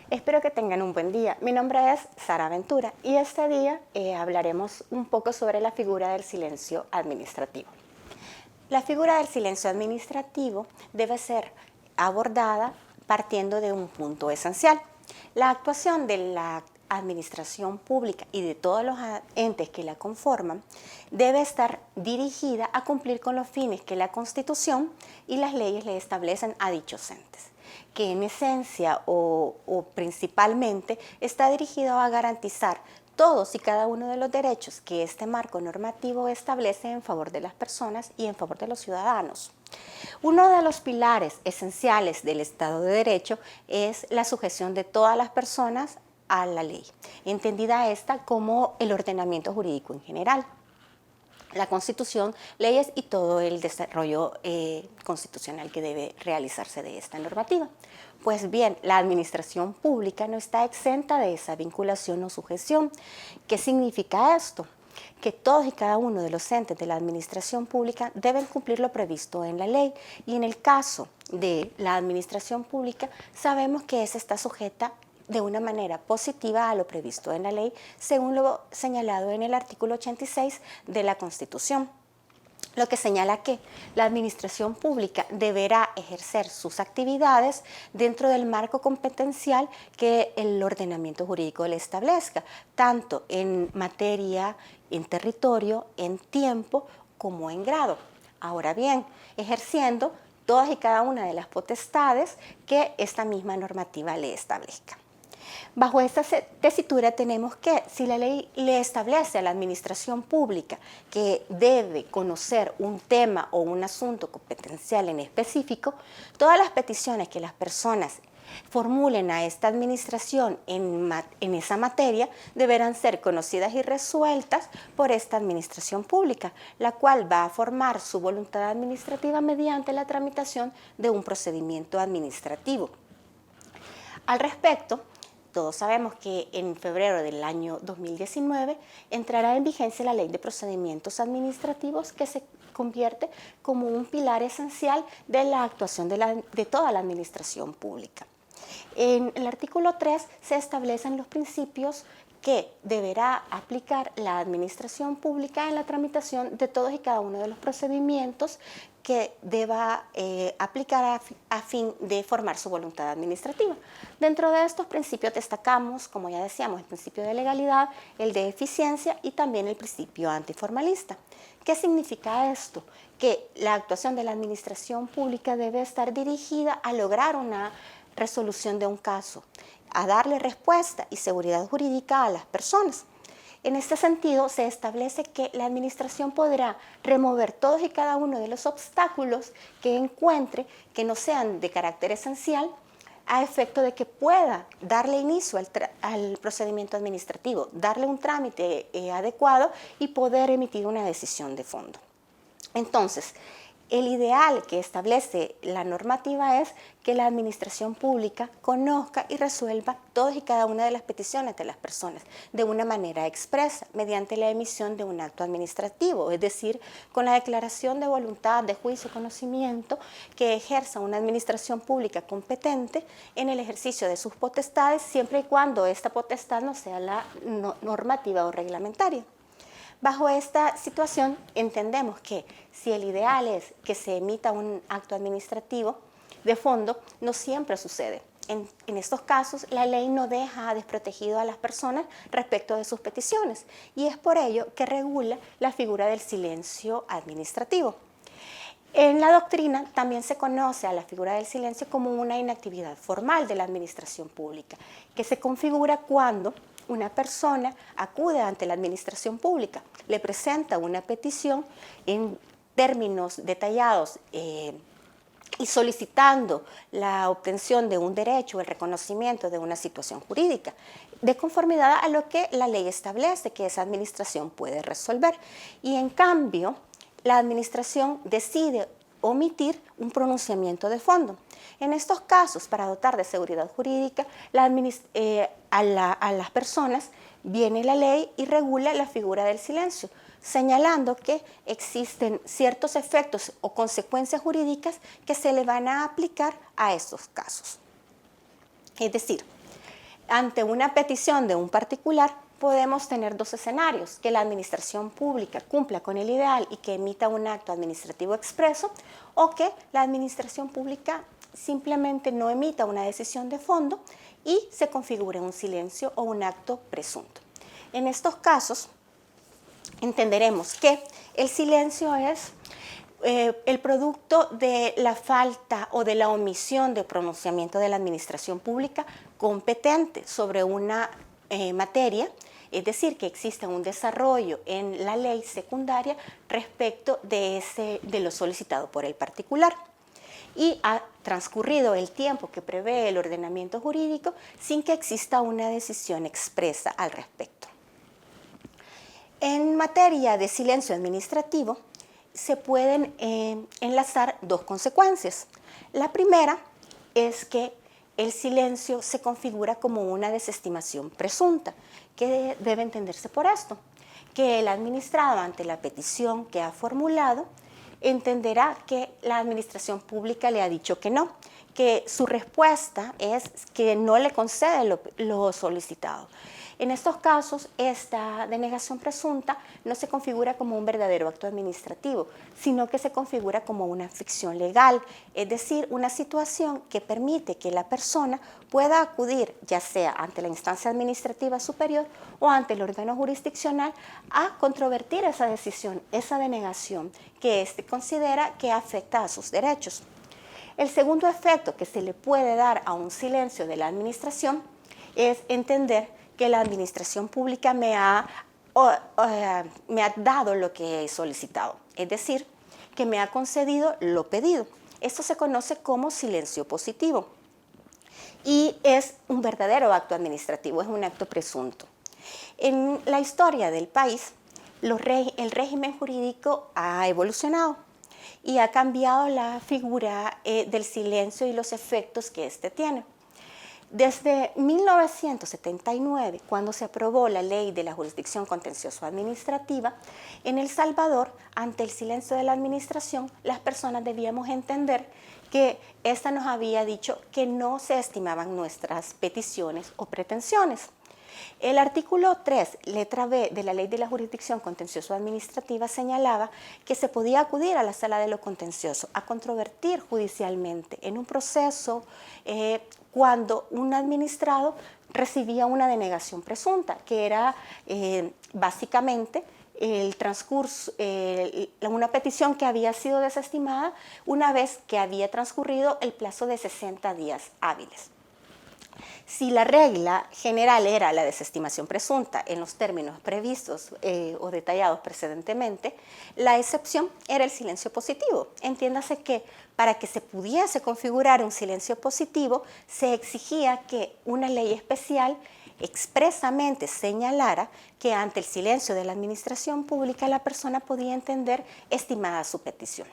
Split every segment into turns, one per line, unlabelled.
Espero que tengan un buen día. Mi nombre es Sara Ventura y este día hablaremos un poco sobre la figura del silencio administrativo. La figura del silencio administrativo debe ser abordada partiendo de un punto esencial. La actuación de la administración pública y de todos los entes que la conforman debe estar dirigida a cumplir con los fines que la Constitución y las leyes le establecen a dichos entes, que en esencia o principalmente está dirigido a garantizar todos y cada uno de los derechos que este marco normativo establece en favor de las personas y en favor de los ciudadanos. Uno de los pilares esenciales del Estado de Derecho es la sujeción de todas las personas a la ley, entendida esta como el ordenamiento jurídico en general, la Constitución, leyes y todo el desarrollo constitucional que debe realizarse de esta normativa. Pues bien, la administración pública no está exenta de esa vinculación o sujeción. ¿Qué significa esto? Que todos y cada uno de los entes de la administración pública deben cumplir lo previsto en la ley, y en el caso de la administración pública sabemos que esa está sujeta de una manera positiva a lo previsto en la ley, según lo señalado en el artículo 86 de la Constitución, lo que señala que la administración pública deberá ejercer sus actividades dentro del marco competencial que el ordenamiento jurídico le establezca, tanto en materia, en territorio, en tiempo como en grado. Ahora bien, ejerciendo todas y cada una de las potestades que esta misma normativa le establezca. Bajo esta tesitura tenemos que, si la ley le establece a la administración pública que debe conocer un tema o un asunto competencial en específico, todas las peticiones que las personas formulen a esta administración en esa materia deberán ser conocidas y resueltas por esta administración pública, la cual va a formar su voluntad administrativa mediante la tramitación de un procedimiento administrativo. Al respecto, todos sabemos que en febrero del año 2019 entrará en vigencia la Ley de Procedimientos Administrativos, que se convierte como un pilar esencial de la actuación de toda la administración pública. En el artículo 3 se establecen los principios que deberá aplicar la administración pública en la tramitación de todos y cada uno de los procedimientos que deba aplicar a fin de formar su voluntad administrativa. Dentro de estos principios destacamos, como ya decíamos, el principio de legalidad, el de eficiencia y también el principio antiformalista. ¿Qué significa esto? Que la actuación de la administración pública debe estar dirigida a lograr una resolución de un caso, a darle respuesta y seguridad jurídica a las personas. En este sentido, se establece que la administración podrá remover todos y cada uno de los obstáculos que encuentre que no sean de carácter esencial, a efecto de que pueda darle inicio al procedimiento administrativo, darle un trámite adecuado y poder emitir una decisión de fondo. Entonces, el ideal que establece la normativa es que la administración pública conozca y resuelva todas y cada una de las peticiones de las personas de una manera expresa, mediante la emisión de un acto administrativo, es decir, con la declaración de voluntad, de juicio, conocimiento que ejerza una administración pública competente en el ejercicio de sus potestades, siempre y cuando esta potestad no sea la normativa o reglamentaria. Bajo esta situación entendemos que si el ideal es que se emita un acto administrativo de fondo, no siempre sucede. En estos casos, la ley no deja desprotegido a las personas respecto de sus peticiones, y es por ello que regula la figura del silencio administrativo. En la doctrina también se conoce a la figura del silencio como una inactividad formal de la administración pública, que se configura cuando una persona acude ante la administración pública, le presenta una petición en términos detallados y solicitando la obtención de un derecho o el reconocimiento de una situación jurídica, de conformidad a lo que la ley establece que esa administración puede resolver. Y en cambio, la administración decide omitir un pronunciamiento de fondo. En estos casos, para dotar de seguridad jurídica a las personas, viene la ley y regula la figura del silencio, señalando que existen ciertos efectos o consecuencias jurídicas que se le van a aplicar a estos casos. Es decir, ante una petición de un particular, podemos tener dos escenarios: que la administración pública cumpla con el ideal y que emita un acto administrativo expreso, o que la administración pública simplemente no emita una decisión de fondo y se configure un silencio o un acto presunto. En estos casos, entenderemos que el silencio es el producto de la falta o de la omisión de pronunciamiento de la administración pública competente sobre una materia, es decir, que existe un desarrollo en la ley secundaria respecto de lo solicitado por el particular. Y ha transcurrido el tiempo que prevé el ordenamiento jurídico sin que exista una decisión expresa al respecto. En materia de silencio administrativo, se pueden enlazar dos consecuencias. La primera es que el silencio se configura como una desestimación presunta. ¿Qué debe entenderse por esto? Que el administrado, ante la petición que ha formulado, entenderá que la administración pública le ha dicho que no, que su respuesta es que no le concede lo solicitado. En estos casos, esta denegación presunta no se configura como un verdadero acto administrativo, sino que se configura como una ficción legal, es decir, una situación que permite que la persona pueda acudir, ya sea ante la instancia administrativa superior o ante el órgano jurisdiccional, a controvertir esa decisión, esa denegación que éste considera que afecta a sus derechos. El segundo efecto que se le puede dar a un silencio de la administración es entender que la administración pública me ha dado lo que he solicitado, es decir, que me ha concedido lo pedido. Esto se conoce como silencio positivo y es un verdadero acto administrativo, es un acto presunto. En la historia del país, el régimen jurídico ha evolucionado y ha cambiado la figura del silencio y los efectos que éste tiene. Desde 1979, cuando se aprobó la Ley de la Jurisdicción Contencioso-Administrativa, en El Salvador, ante el silencio de la administración, las personas debíamos entender que ésta nos había dicho que no se estimaban nuestras peticiones o pretensiones. El artículo 3, letra B de la Ley de la Jurisdicción Contencioso-Administrativa señalaba que se podía acudir a la sala de lo contencioso a controvertir judicialmente en un proceso cuando un administrado recibía una denegación presunta, que era básicamente el transcurso, una petición que había sido desestimada una vez que había transcurrido el plazo de 60 días hábiles. Si la regla general era la desestimación presunta en los términos previstos o detallados precedentemente, la excepción era el silencio positivo. Entiéndase que para que se pudiese configurar un silencio positivo, se exigía que una ley especial expresamente señalara que ante el silencio de la administración pública la persona podía entender estimada su petición.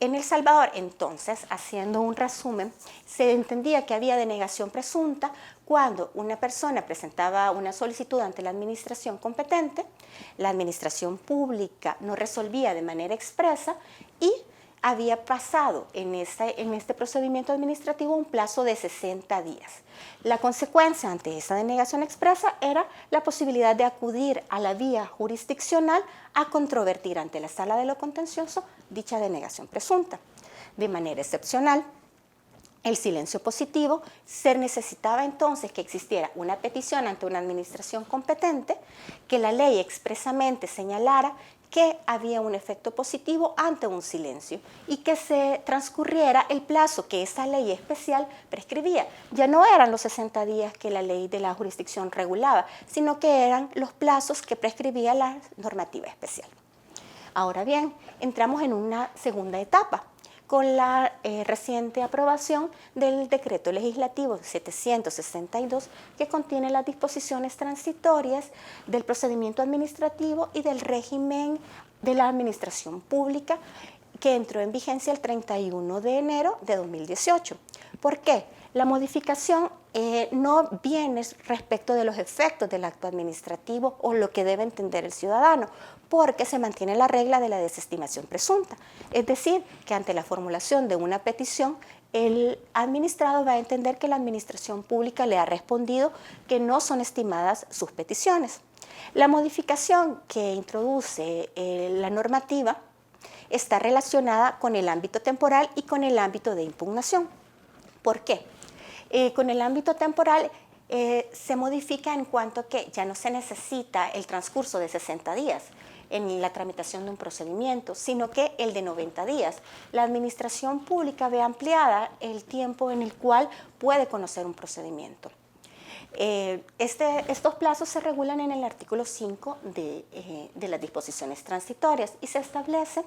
En El Salvador, entonces, haciendo un resumen, se entendía que había denegación presunta cuando una persona presentaba una solicitud ante la administración competente, la administración pública no resolvía de manera expresa y había pasado en este procedimiento administrativo un plazo de 60 días. La consecuencia ante esa denegación expresa era la posibilidad de acudir a la vía jurisdiccional a controvertir ante la sala de lo contencioso dicha denegación presunta. De manera excepcional, el silencio positivo, se necesitaba entonces que existiera una petición ante una administración competente, que la ley expresamente señalara que había un efecto positivo ante un silencio y que se transcurriera el plazo que esa ley especial prescribía. Ya no eran los 60 días que la ley de la jurisdicción regulaba, sino que eran los plazos que prescribía la normativa especial. Ahora bien, entramos en una segunda etapa con la reciente aprobación del Decreto Legislativo 762, que contiene las disposiciones transitorias del procedimiento administrativo y del régimen de la administración pública, que entró en vigencia el 31 de enero de 2018. ¿Por qué? La modificación no viene respecto de los efectos del acto administrativo o lo que debe entender el ciudadano, porque se mantiene la regla de la desestimación presunta. Es decir, que ante la formulación de una petición, el administrado va a entender que la administración pública le ha respondido que no son estimadas sus peticiones. La modificación que introduce la normativa está relacionada con el ámbito temporal y con el ámbito de impugnación. ¿Por qué? Con el ámbito temporal se modifica en cuanto a que ya no se necesita el transcurso de 60 días en la tramitación de un procedimiento, sino que el de 90 días. La administración pública ve ampliada el tiempo en el cual puede conocer un procedimiento. Estos plazos se regulan en el artículo 5 de las disposiciones transitorias y se establece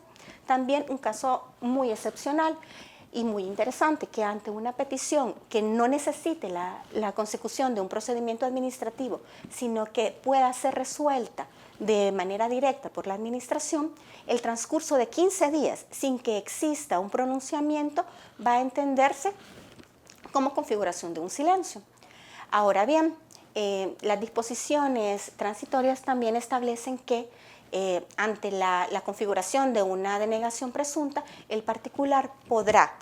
también un caso muy excepcional y muy interesante, que ante una petición que no necesite la consecución de un procedimiento administrativo, sino que pueda ser resuelta de manera directa por la administración, el transcurso de 15 días sin que exista un pronunciamiento va a entenderse como configuración de un silencio. Ahora bien, las disposiciones transitorias también establecen que ante la configuración de una denegación presunta, el particular podrá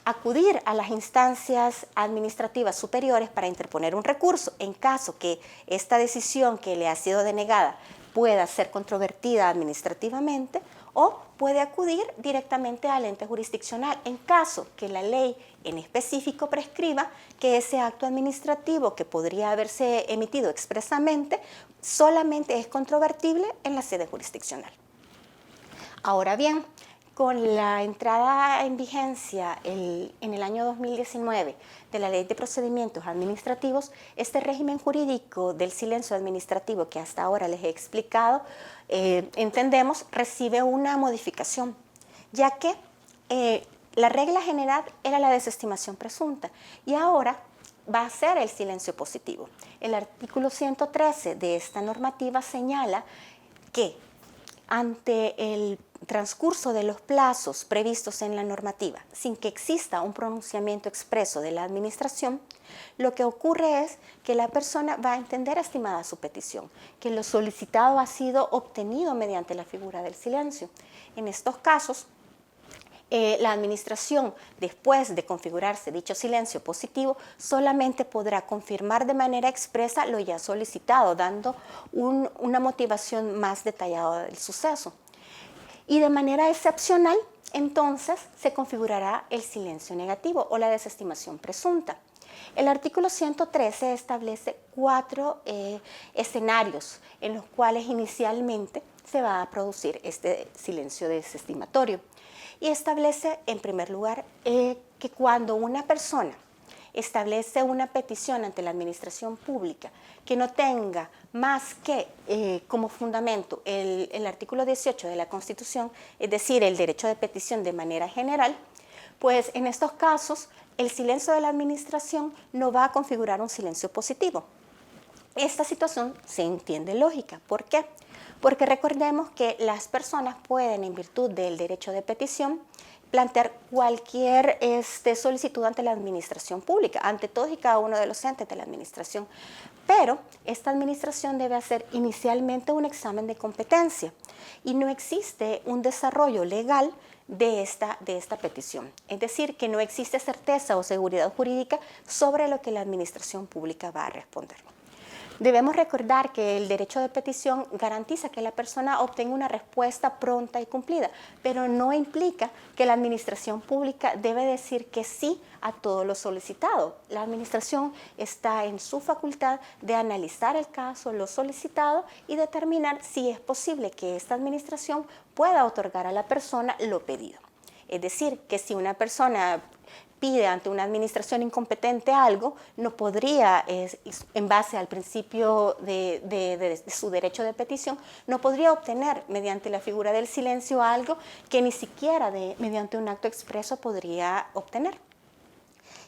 acudir a las instancias administrativas superiores para interponer un recurso en caso que esta decisión que le ha sido denegada pueda ser controvertida administrativamente, o puede acudir directamente al ente jurisdiccional en caso que la ley en específico prescriba que ese acto administrativo que podría haberse emitido expresamente solamente es controvertible en la sede jurisdiccional. Ahora bien, con la entrada en vigencia en el año 2019 de la Ley de Procedimientos Administrativos, este régimen jurídico del silencio administrativo que hasta ahora les he explicado, entendemos, recibe una modificación, ya que la regla general era la desestimación presunta y ahora va a ser el silencio positivo. El artículo 113 de esta normativa señala que ante el transcurso de los plazos previstos en la normativa, sin que exista un pronunciamiento expreso de la administración, lo que ocurre es que la persona va a entender estimada su petición, que lo solicitado ha sido obtenido mediante la figura del silencio. En estos casos, la administración, después de configurarse dicho silencio positivo, solamente podrá confirmar de manera expresa lo ya solicitado, dando una motivación más detallada del suceso. Y de manera excepcional, entonces, se configurará el silencio negativo o la desestimación presunta. El artículo 113 establece 4 escenarios en los cuales inicialmente se va a producir este silencio desestimatorio. Y establece, en primer lugar, que cuando una persona establece una petición ante la administración pública que no tenga más que como fundamento el artículo 18 de la Constitución, es decir, el derecho de petición de manera general, pues en estos casos el silencio de la administración no va a configurar un silencio positivo. Esta situación se entiende lógica. ¿Por qué? Porque recordemos que las personas pueden, en virtud del derecho de petición, plantear cualquier solicitud ante la administración pública, ante todos y cada uno de los entes de la administración. Pero esta administración debe hacer inicialmente un examen de competencia y no existe un desarrollo legal de esta petición. Es decir, que no existe certeza o seguridad jurídica sobre lo que la administración pública va a responder. Debemos recordar que el derecho de petición garantiza que la persona obtenga una respuesta pronta y cumplida, pero no implica que la administración pública debe decir que sí a todo lo solicitado. La administración está en su facultad de analizar el caso, lo solicitado y determinar si es posible que esta administración pueda otorgar a la persona lo pedido. Es decir, que si una persona pide ante una administración incompetente algo, no podría, en base al principio de su derecho de petición, no podría obtener mediante la figura del silencio algo que ni siquiera mediante un acto expreso podría obtener.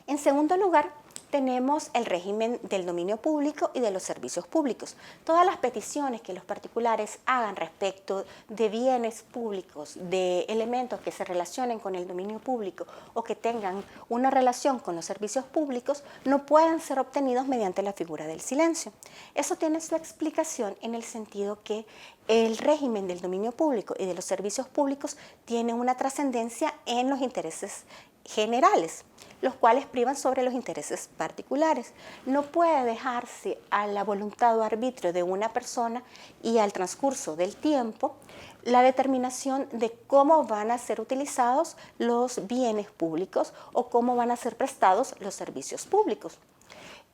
En segundo lugar, tenemos el régimen del dominio público y de los servicios públicos. Todas las peticiones que los particulares hagan respecto de bienes públicos, de elementos que se relacionen con el dominio público o que tengan una relación con los servicios públicos, no pueden ser obtenidos mediante la figura del silencio. Eso tiene su explicación en el sentido que el régimen del dominio público y de los servicios públicos tiene una trascendencia en los intereses generales, los cuales privan sobre los intereses particulares. No puede dejarse a la voluntad o arbitrio de una persona y al transcurso del tiempo la determinación de cómo van a ser utilizados los bienes públicos o cómo van a ser prestados los servicios públicos.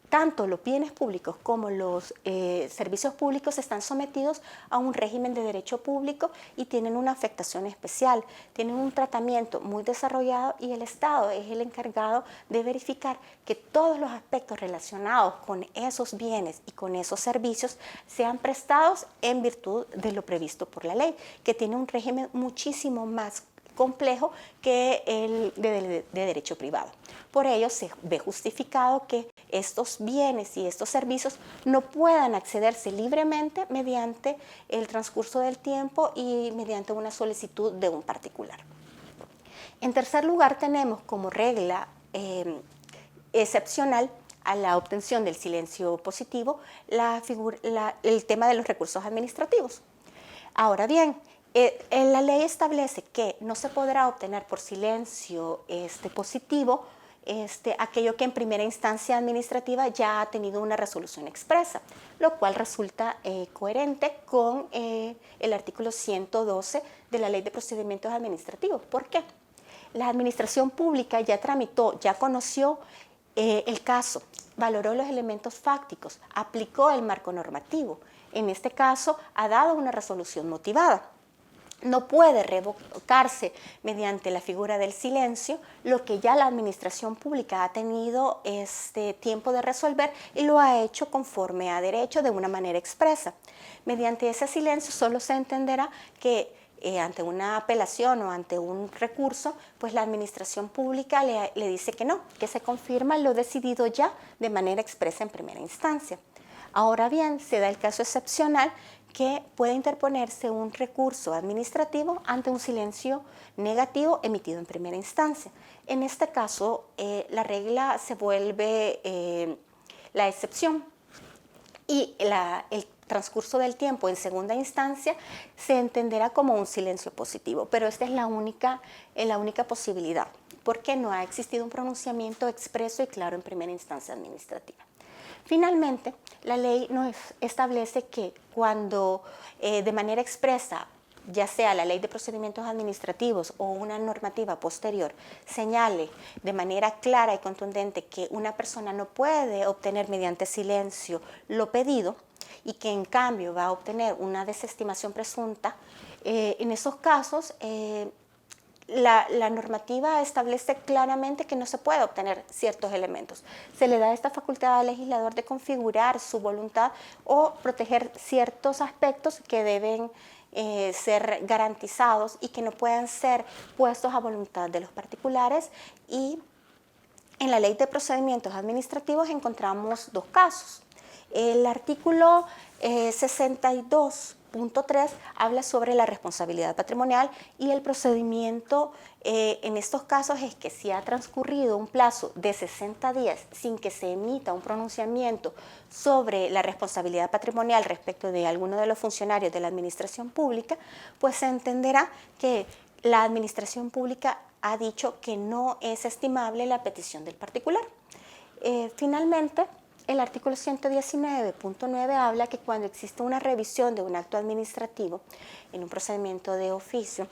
Tanto los bienes públicos como los servicios públicos están sometidos a un régimen de derecho público y tienen una afectación especial, tienen un tratamiento muy desarrollado y el Estado es el encargado de verificar que todos los aspectos relacionados con esos bienes y con esos servicios sean prestados en virtud de lo previsto por la ley, que tiene un régimen muchísimo más complejo que el de derecho privado. Por ello se ve justificado que estos bienes y estos servicios no puedan accederse libremente mediante el transcurso del tiempo y mediante una solicitud de un particular. En tercer lugar, tenemos como regla excepcional a la obtención del silencio positivo el tema de los recursos administrativos. Ahora bien, la ley establece que no se podrá obtener por silencio positivo aquello que en primera instancia administrativa ya ha tenido una resolución expresa, lo cual resulta coherente con el artículo 112 de la Ley de Procedimientos Administrativos. ¿Por qué? La administración pública ya tramitó, ya conoció el caso, valoró los elementos fácticos, aplicó el marco normativo. En este caso, ha dado una resolución motivada. No puede revocarse mediante la figura del silencio lo que ya la administración pública ha tenido tiempo de resolver y lo ha hecho conforme a derecho de una manera expresa. Mediante ese silencio solo se entenderá que ante una apelación o ante un recurso, pues la administración pública le dice que no, que se confirma lo decidido ya de manera expresa en primera instancia. Ahora bien, se da el caso excepcional que puede interponerse un recurso administrativo ante un silencio negativo emitido en primera instancia. En este caso, la regla se vuelve la excepción y el transcurso del tiempo en segunda instancia se entenderá como un silencio positivo, pero esta es la única posibilidad, porque no ha existido un pronunciamiento expreso y claro en primera instancia administrativa. Finalmente, la ley nos establece que cuando de manera expresa, ya sea la Ley de Procedimientos Administrativos o una normativa posterior, señale de manera clara y contundente que una persona no puede obtener mediante silencio lo pedido y que en cambio va a obtener una desestimación presunta, en esos casos la normativa establece claramente que no se puede obtener ciertos elementos. Se le da esta facultad al legislador de configurar su voluntad o proteger ciertos aspectos que deben ser garantizados y que no puedan ser puestos a voluntad de los particulares. Y en la Ley de Procedimientos Administrativos encontramos dos casos. El artículo 62.3 habla sobre la responsabilidad patrimonial y el procedimiento en estos casos es que si ha transcurrido un plazo de 60 días sin que se emita un pronunciamiento sobre la responsabilidad patrimonial respecto de alguno de los funcionarios de la administración pública, pues se entenderá que la administración pública ha dicho que no es estimable la petición del particular. Finalmente, el artículo 119.9 habla que cuando existe una revisión de un acto administrativo en un procedimiento de oficio,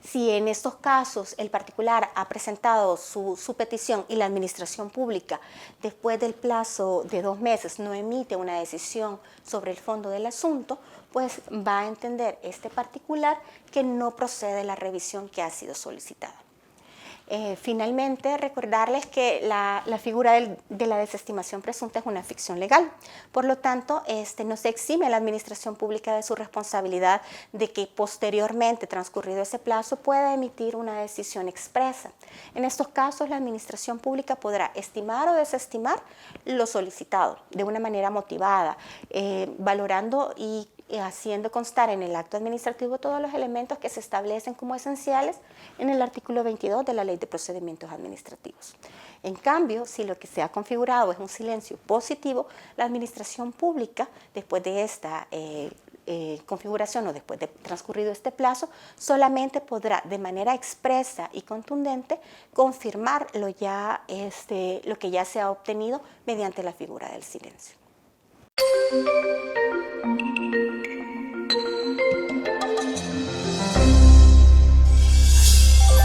si en estos casos el particular ha presentado su petición y la administración pública después del plazo de 2 meses no emite una decisión sobre el fondo del asunto, pues va a entender este particular que no procede la revisión que ha sido solicitada. Finalmente, recordarles que la figura de la desestimación presunta es una ficción legal. Por lo tanto, no se exime a la administración pública de su responsabilidad de que posteriormente, transcurrido ese plazo, pueda emitir una decisión expresa. En estos casos, la administración pública podrá estimar o desestimar lo solicitado de una manera motivada, valorando y haciendo constar en el acto administrativo todos los elementos que se establecen como esenciales en el artículo 22 de la Ley de Procedimientos Administrativos. En cambio, si lo que se ha configurado es un silencio positivo, la administración pública, después de esta configuración o después de transcurrido este plazo, solamente podrá de manera expresa y contundente confirmar lo que ya se ha obtenido mediante la figura del silencio.